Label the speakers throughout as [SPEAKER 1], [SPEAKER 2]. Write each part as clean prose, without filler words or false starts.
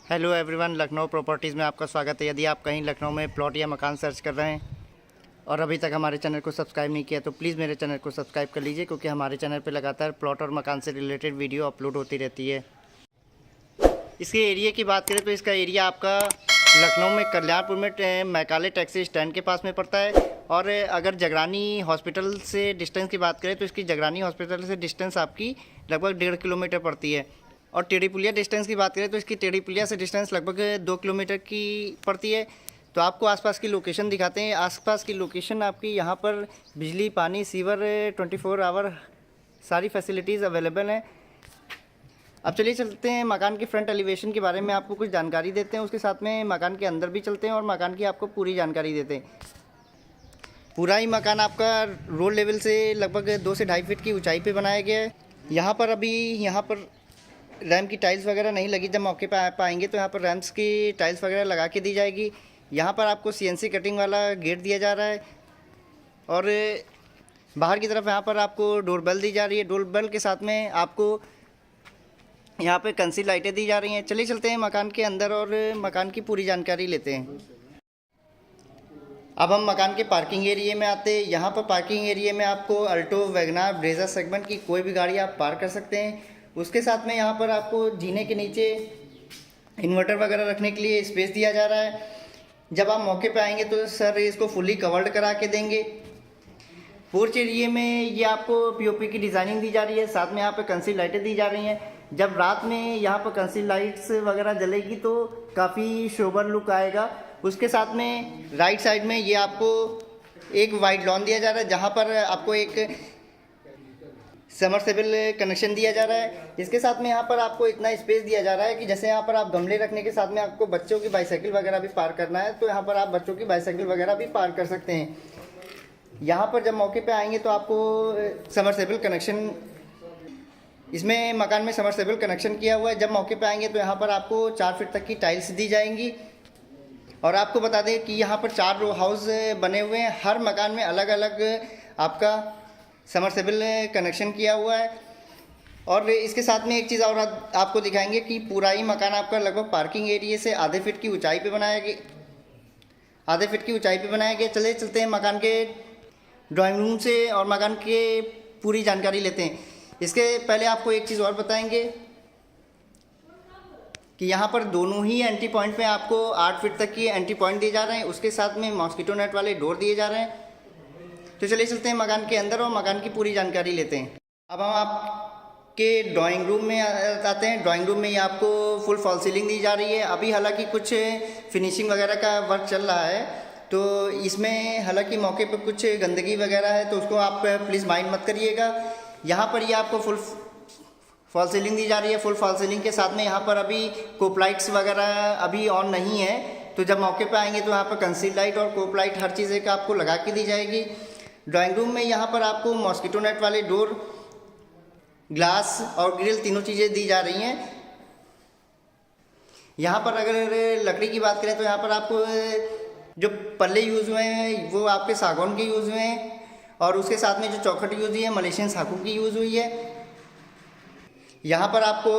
[SPEAKER 1] Hello everyone, Lucknow properties में आपका स्वागत है। यदि आप कहीं लखनऊ में प्लॉट या मकान सर्च कर रहे हैं और अभी तक हमारे चैनल को सब्सक्राइब नहीं किया तो प्लीज़ मेरे चैनल को सब्सक्राइब कर लीजिए, क्योंकि हमारे चैनल पर लगातार प्लॉट और मकान से रिलेटेड वीडियो अपलोड होती रहती है। इसके एरिया की बात करें तो इसका एरिया आपका लखनऊ में कल्याणपुर में मैकाले टैक्सी स्टैंड के पास में पड़ता है। और अगर जगरानी हॉस्पिटल से डिस्टेंस की बात करें तो इसकी जगरानी हॉस्पिटल से डिस्टेंस आपकी लगभग 1.5 किलोमीटर पड़ती है। और टेढ़ी पुलिया डिस्टेंस की बात करें तो इसकी टेढ़ी पुलिया से डिस्टेंस लगभग 2 किलोमीटर की पड़ती है। तो आपको आसपास की लोकेशन दिखाते हैं। आसपास की लोकेशन आपकी यहाँ पर बिजली, पानी, सीवर 24 आवर सारी फैसिलिटीज़ अवेलेबल हैं। अब चलिए चलते हैं मकान की फ्रंट एलिवेशन के बारे में आपको कुछ जानकारी देते हैं। उसके साथ में मकान के अंदर भी चलते हैं और मकान की आपको पूरी जानकारी देते हैं। पूरा ही मकान आपका रोड लेवल से लगभग 2 से 2.5 फीट की ऊंचाई पे बनाया गया है। यहाँ पर रैम्प की टाइल्स वगैरह नहीं लगी। जब मौके पर पाएंगे तो यहाँ पर रैम्प्स की टाइल्स वगैरह लगा के दी जाएगी। यहाँ पर आपको CNC कटिंग वाला गेट दिया जा रहा है और बाहर की तरफ यहाँ पर आपको डोरबेल दी जा रही है। डोरबेल के साथ में आपको यहाँ पे कंसील लाइटें दी जा रही हैं। चलिए चलते हैं मकान के अंदर और मकान की पूरी जानकारी लेते हैं। अब हम मकान के पार्किंग एरिया में आते हैं। यहाँ पर पार्किंग एरिया में आपको अल्टो, वैगनार, ब्रेजा सेगमेंट की कोई भी गाड़ी आप पार्क कर सकते हैं। उसके साथ में यहाँ पर आपको जीने के नीचे इन्वर्टर वगैरह रखने के लिए स्पेस दिया जा रहा है। जब आप मौके पे आएंगे तो सर इसको फुली कवर्ड करा के देंगे। पोर्च एरिया में ये आपको POP की डिज़ाइनिंग दी जा रही है। साथ में यहाँ पे कंसील लाइटें दी जा रही हैं। जब रात में यहाँ पर कंसील लाइट्स वगैरह जलेगी तो काफ़ी सोबर लुक आएगा। उसके साथ में राइट साइड में ये आपको एक वाइड लॉन दिया जा रहा है, जहाँ पर आपको एक समरसेबल कनेक्शन दिया जा रहा है। इसके साथ में यहाँ पर आपको इतना स्पेस दिया जा रहा है कि जैसे यहाँ पर आप गमले रखने के साथ में आपको बच्चों की बाईसाइकिल वगैरह भी पार्क करना है तो यहाँ पर आप बच्चों की बाईसाइकिल वगैरह भी पार्क कर सकते हैं। यहाँ पर जब मौके पे आएंगे तो आपको समरसेबल कनेक्शन, इसमें मकान में समरसेबल कनेक्शन किया हुआ है। जब मौके पे आएंगे तो यहाँ पर आपको 4 फीट तक की टाइल्स दी जाएंगी। और आपको बता दें कि यहाँ पर 4 रो हाउस बने हुए हैं। हर मकान में अलग अलग आपका समरसेबल कनेक्शन किया हुआ है। और इसके साथ में एक चीज़ और आपको दिखाएंगे कि पूरा ही मकान आपका लगभग पार्किंग एरिया से आधे फीट की ऊंचाई पे बनाया गया। चले चलते हैं मकान के ड्राइंग रूम से और मकान के पूरी जानकारी लेते हैं। इसके पहले आपको एक चीज़ और बताएंगे कि यहाँ पर दोनों ही एंट्री पॉइंट पे आपको 8 फीट तक की एंट्री पॉइंट दिए जा रहे हैं। उसके साथ में मॉस्किटो नेट वाले डोर दिए जा रहे हैं। तो चलिए चलते हैं मकान के अंदर और मकान की पूरी जानकारी लेते हैं। अब हम आपके ड्राइंग रूम में आते हैं। ड्राइंग रूम में ये आपको फुल फॉल सीलिंग दी जा रही है। अभी हालांकि कुछ फिनिशिंग वगैरह का वर्क चल रहा है, तो इसमें हालांकि मौके पर कुछ गंदगी वगैरह है, तो उसको आप प्लीज़ माइंड मत करिएगा। यहाँ पर ये आपको फुल फॉल सीलिंग दी जा रही है। फुल फॉल सीलिंग के साथ में यहाँ पर अभी कोप लाइट्स वगैरह अभी ऑन नहीं है, तो जब मौके पर आएंगे तो यहाँ पर कंसील लाइट और कोप लाइट हर चीज़ का आपको लगा के दी जाएगी। ड्राइंग रूम में यहाँ पर आपको मॉस्किटो नेट वाले डोर, ग्लास और ग्रिल तीनों चीज़ें दी जा रही हैं। यहाँ पर अगर लकड़ी की बात करें तो यहाँ पर आपको जो पल्ले यूज़ हुए हैं वो आपके सागौन के यूज़ हुए हैं। और उसके साथ में जो चौखट यूज़ हुई है मलेशियन साखू की यूज़ हुई है। यहाँ पर आपको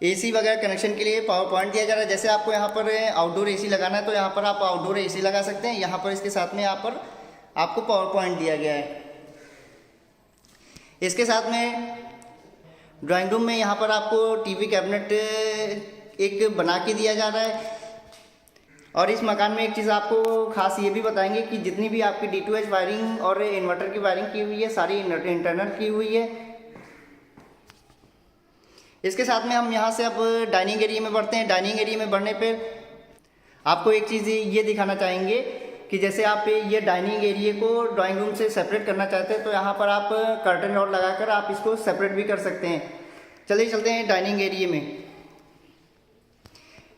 [SPEAKER 1] AC वगैरह कनेक्शन के लिए पावर पॉइंट दिया जा रहा है। जैसे आपको यहाँ पर आउटडोर AC लगाना है तो यहाँ पर आप आउटडोर AC लगा सकते हैं। यहाँ पर इसके साथ में यहाँ पर आपको पावर पॉइंट दिया गया है। इसके साथ में ड्राइंग रूम में यहाँ पर आपको TV कैबिनेट एक बना के दिया जा रहा है। और इस मकान में एक चीज़ आपको खास ये भी बताएंगे कि जितनी भी आपकी D2H वायरिंग और इन्वर्टर की वायरिंग की हुई है सारी इंटरनल की हुई है। इसके साथ में हम यहाँ से अब डाइनिंग एरिया में बढ़ते हैं। डाइनिंग एरिया में बढ़ने पर आपको एक चीज़ ये दिखाना चाहेंगे कि जैसे आप ये डाइनिंग एरिया को ड्राइंग रूम से सेपरेट करना चाहते हैं तो यहाँ पर आप कर्टन रॉड लगाकर आप इसको सेपरेट भी कर सकते हैं। चलिए चलते हैं डाइनिंग एरिया में।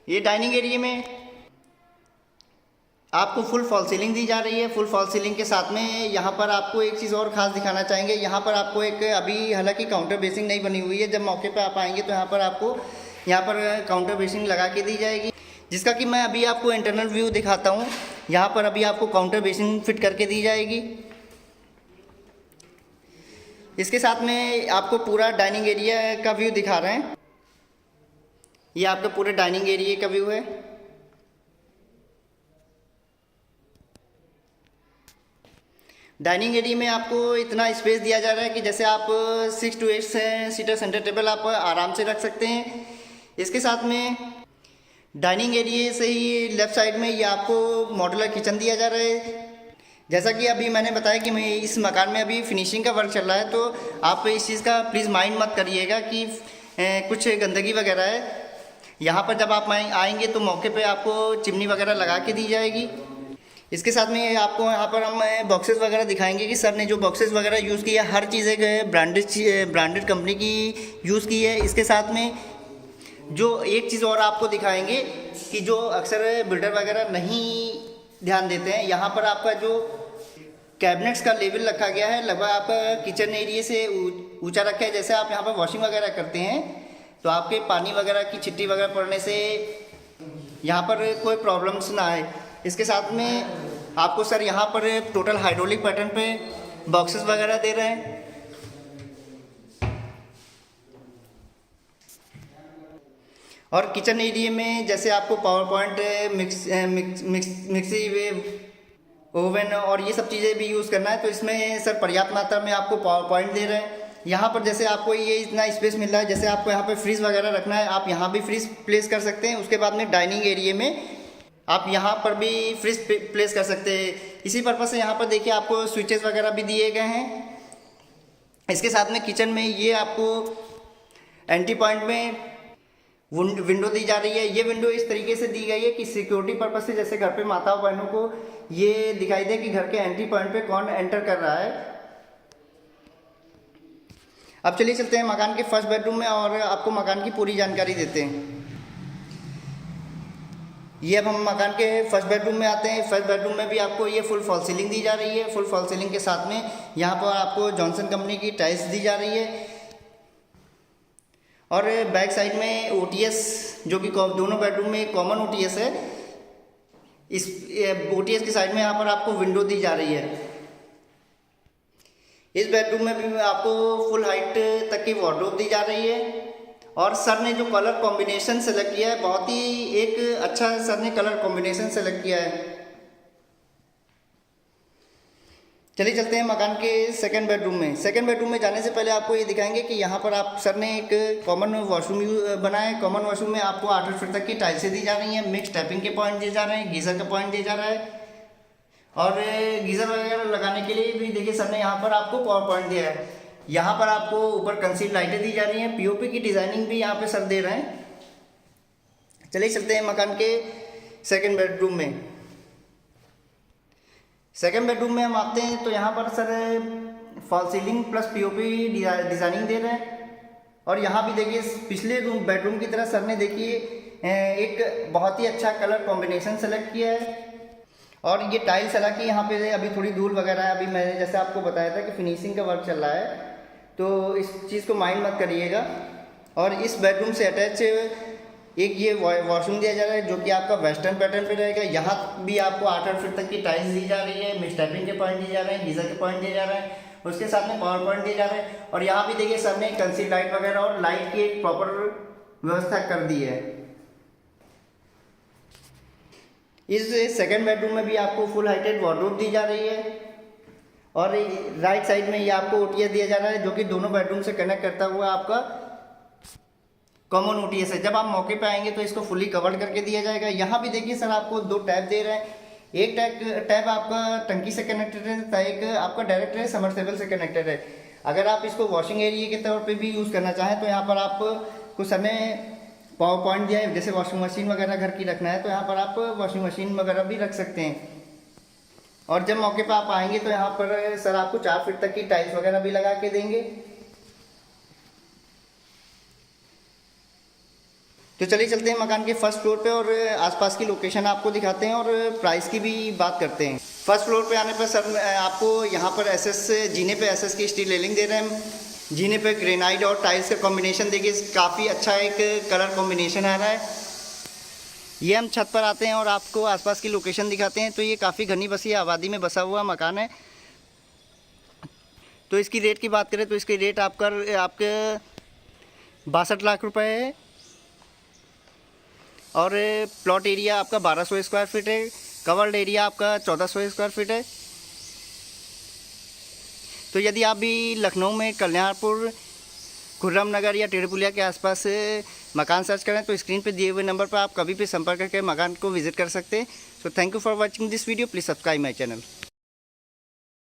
[SPEAKER 1] ये डाइनिंग एरिया में आपको फुल फॉल सीलिंग दी जा रही है। फुल फॉल सीलिंग के साथ में यहाँ पर आपको एक चीज़ और ख़ास दिखाना चाहेंगे। यहाँ पर आपको एक अभी हालांकि काउंटर बेसिंग नहीं बनी हुई है। जब मौके पर आप आएंगे तो यहाँ पर आपको काउंटर बेसिंग लगा के दी जाएगी, जिसका कि मैं अभी आपको इंटरनल व्यू दिखाता हूँ। यहाँ पर अभी आपको काउंटर बेसिंग फिट करके दी जाएगी। इसके साथ में आपको पूरा डाइनिंग एरिया का व्यू दिखा रहे हैं। ये आपका पूरे डाइनिंग एरिया का व्यू है। डाइनिंग एरिया में आपको इतना स्पेस दिया जा रहा है कि जैसे आप 6 to 8 सीटर सेंटर टेबल आप आराम से रख सकते हैं। इसके साथ में डाइनिंग एरिया से ही लेफ़्ट साइड में ये आपको मॉड्यूलर किचन दिया जा रहा है। जैसा कि अभी मैंने बताया कि मैं इस मकान में अभी फिनिशिंग का वर्क चल रहा है, तो आप इस चीज़ का प्लीज़ माइंड मत करिएगा कि कुछ गंदगी वगैरह है। यहाँ पर जब आप आएंगे तो मौके पे आपको चिमनी वगैरह लगा के दी जाएगी। इसके साथ में आपको यहाँ पर हम बॉक्सेस वगैरह दिखाएंगे कि सर ने जो बॉक्सेस वगैरह यूज़ किया, हर चीज़ एक ब्रांडेड कंपनी की यूज़ की है। इसके साथ में जो एक चीज़ और आपको दिखाएंगे कि जो अक्सर बिल्डर वगैरह नहीं ध्यान देते हैं, यहाँ पर आपका जो कैबिनेट्स का लेवल रखा गया है लगभग आपका किचन एरिया से ऊंचा रखा है। जैसे आप यहाँ पर वॉशिंग वगैरह करते हैं तो आपके पानी वगैरह की छिट्टी वगैरह पड़ने से यहाँ पर कोई प्रॉब्लम्स ना आए। इसके साथ में आपको सर यहाँ पर टोटल हाइड्रोलिक पैटर्न पे बॉक्सेस वगैरह दे रहे हैं। और किचन एरिया में जैसे आपको power point, mixie wave, oven और ये सब चीज़ें भी यूज़ करना है, तो इसमें सर पर्याप्त मात्रा में आपको पावर पॉइंट दे रहे हैं। यहाँ पर जैसे आपको ये इतना स्पेस मिल रहा है, जैसे आपको यहाँ पर फ्रीज वगैरह रखना है, आप यहाँ भी फ्रीज प्लेस कर सकते हैं। उसके बाद में डाइनिंग एरिया में आप यहाँ पर भी फ्रिज प्लेस कर सकते हैं। इसी पर्पज़ से यहाँ पर देखिए आपको स्विचेस वगैरह भी दिए गए हैं। इसके साथ में किचन में ये आपको एंट्री पॉइंट में विंडो दी जा रही है। ये विंडो इस तरीके से दी गई है कि सिक्योरिटी पर्पज़ से, जैसे घर पे माताओं बहनों को ये दिखाई दे कि घर के एंट्री पॉइंट पे कौन एंटर कर रहा है। अब चलिए चलते हैं मकान के फर्स्ट बेडरूम में और आपको मकान की पूरी जानकारी देते हैं। ये अब हम मकान के फर्स्ट बेडरूम में आते हैं। फर्स्ट बेडरूम में भी आपको ये फुल फॉल सीलिंग दी जा रही है। फुल फॉल सीलिंग के साथ में यहाँ पर आपको जॉनसन कंपनी की टाइल्स दी जा रही है। और बैक साइड में OTS, जो कि दोनों बेडरूम में कॉमन OTS है, इस OTS की साइड में यहाँ पर आपको विंडो दी जा रही है। इस बेडरूम में भी आपको फुल हाइट तक की वार्डरोब दी जा रही है। और सर ने जो कलर कॉम्बिनेशन सेलेक्ट किया है, बहुत ही एक अच्छा सर ने कलर कॉम्बिनेशन सेलेक्ट किया है। चलिए चलते हैं मकान के सेकंड बेडरूम में। सेकंड बेडरूम में जाने से पहले आपको ये दिखाएंगे कि यहाँ पर आप सर ने एक कॉमन वॉशरूम बनाया है। कॉमन वॉशरूम में आपको 8 फीट तक की टाइल्सें दी जा रही हैं। मिक्स टैपिंग के पॉइंट दिए जा रहे हैं, गीज़र का पॉइंट दिया जा रहा है। और गीज़र वगैरह लगाने के लिए भी देखिए सर ने यहाँ पर आपको पावर पॉइंट दिया है। यहाँ पर आपको ऊपर कंसील लाइटें दी जा रही हैं। POP की डिज़ाइनिंग भी यहाँ पे सर दे रहे हैं। चलिए चलते हैं मकान के सेकंड बेडरूम में। सेकंड बेडरूम में हम आते हैं तो यहाँ पर sir fall ceiling plus POP designing दे रहे हैं। और यहाँ भी देखिए पिछले बेडरूम की तरह सर ने देखिए एक बहुत ही अच्छा कलर कॉम्बिनेशन सेलेक्ट किया है। और ये टाइल्स हालांकि यहाँ पे अभी थोड़ी धूल वगैरह है। अभी मैंने जैसे आपको बताया था कि फिनिशिंग का वर्क चल रहा है, तो इस चीज़ को माइंड मत करिएगा। और इस बेडरूम से अटैच एक ये वॉशरूम दिया जा रहा है, जो कि आपका वेस्टर्न पैटर्न पे रहेगा। यहाँ भी आपको 8 फीट तक की टाइल्स दी जा रही है। मिक्स टैपिंग के पॉइंट दिए जा रहे हैं, गीज़र के पॉइंट दिए जा रहे हैं, उसके साथ में पावर पॉइंट दिए जा रहे हैं। और यहाँ भी देखिए सर ने कंसील लाइट वगैरह और लाइट की एक प्रॉपर व्यवस्था कर दी है। इस सेकंड बेडरूम में भी आपको फुल हाइटेड वार्डरोब दी जा रही है। और राइट साइड में ये आपको OTS दिया जा रहा है, जो कि दोनों बेडरूम से कनेक्ट करता हुआ आपका कॉमन OTS है। जब आप मौके पे आएंगे तो इसको फुली कवर्ड करके दिया जाएगा। यहाँ भी देखिए सर आपको 2 टैप दे रहे हैं। एक टैप आपका टंकी से कनेक्टेड है तथा एक आपका डायरेक्ट है समरसेबल से कनेक्टेड है। अगर आप इसको वॉशिंग एरिया के तौर पे भी यूज़ करना चाहें तो यहाँ पर आप कुछ समय पावर पॉइंट दिया है। जैसे वॉशिंग मशीन वगैरह घर की रखना है तो यहाँ पर आप वॉशिंग मशीन वगैरह भी रख सकते हैं। और जब मौके पर आप आएंगे तो यहाँ पर सर आपको 4 फीट तक की टाइल्स वगैरह भी लगा के देंगे। तो चलिए चलते हैं मकान के फर्स्ट फ्लोर पे और आसपास की लोकेशन आपको दिखाते हैं और प्राइस की भी बात करते हैं। फर्स्ट फ्लोर पे आने पर सर आपको यहाँ पर जीने पे SS की स्टील रेलिंग दे रहे हैं। जीने पे ग्रेनाइट और टाइल्स का कॉम्बिनेशन देखिए काफ़ी अच्छा एक कलर कॉम्बिनेशन आ रहा है। ये हम छत पर आते हैं और आपको आसपास की लोकेशन दिखाते हैं। तो ये काफ़ी घनी बसी आबादी में बसा हुआ मकान है। तो इसकी रेट की बात करें तो इसकी रेट आपके 62 लाख रुपए है। और प्लॉट एरिया आपका 1200 स्क्वायर फीट है। कवर्ड एरिया आपका 1400 स्क्वायर फीट है। तो यदि आप भी लखनऊ में कल्याणपुर, खुर्रम नगर या टेढ़ीपुलिया के आसपास मकान सर्च करें तो स्क्रीन पे दिए हुए नंबर पर आप कभी भी संपर्क करके मकान को विजिट कर सकते हैं। So thank you for watching this video. Please subscribe my channel.